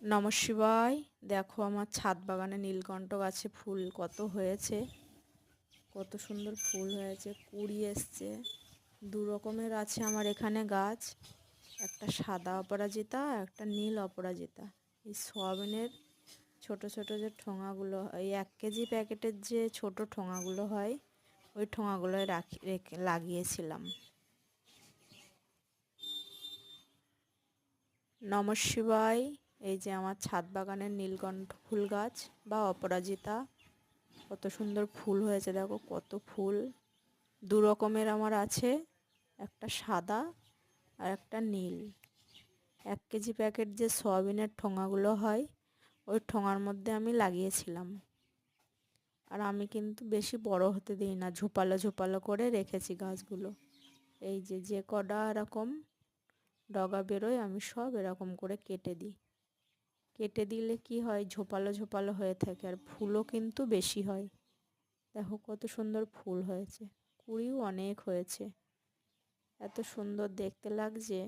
নমঃ শিবায়। দেখো আমার ছাদ বাগানে নীলকণ্ঠ গাছে ফুল কত হয়েছে, কত সুন্দর ফুল হয়েছে, কুড়ি এসছে। দু রকমের আছে আমার এখানে গাছ, একটা সাদা অপরাজিতা, একটা নীল অপরাজিতা। এই সয়াবিনের ছোট ছোট যে ঠোঙাগুলো, এই 1 কেজি প্যাকেটের যে ছোট ঠোঙাগুলো হয়, ওই ঠোঙাগুলোয় রেখে লাগিয়েছিলাম। নমঃ শিবায়। এই যে আমার ছাদ বাগানের নীলকণ্ঠ ফুল গাছ বা অপরাজিতা, কত সুন্দর ফুল হয়েছে, দেখো কত ফুল। দু রকমের আমার আছে, একটা সাদা আর একটা নীল। 1 কেজি প্যাকেট যে সয়াবিনের ঠোঙাগুলো হয়, ওই ঠোঙার মধ্যে আমি লাগিয়েছিলাম। আর আমি কিন্তু বেশি বড় হতে দিই না, ঝোপালো ঝোপালো করে রেখেছি গাছগুলো। এই যে যে কটা এরকম ডগা বেরোয়, আমি সব এরকম করে কেটে দিই। কেটে দিলে কি হয়, ঝোপালো ঝোপালো হয়ে থাকে, আর ফুলও কিন্তু বেশি হয়। দেখো কত সুন্দর ফুল হয়েছে, কুড়িও অনেক হয়েছে, এত সুন্দর দেখতে লাগছে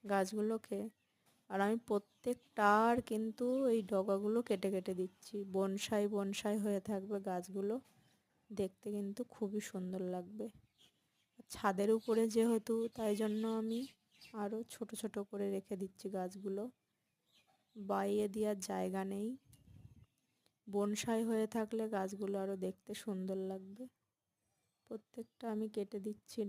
গাছগুলোকে। আর আমি প্রত্যেকটার কিন্তু এই ডগাগুলো কেটে কেটে দিচ্ছি, বনসাই বনসাই হয়ে থাকবে গাছগুলো, দেখতে কিন্তু খুবই সুন্দর লাগবে। ছাদের উপরে যেহেতু, তাই জন্য আমি আরও ছোট ছোট করে রেখে দিচ্ছি গাছগুলো, বাইরে দেওয়ার জায়গা নেই। বনসাই হয়ে থাকলে গাছগুলো আরও দেখতে সুন্দর লাগবে। প্রত্যেকটা আমি কেটে দিচ্ছি।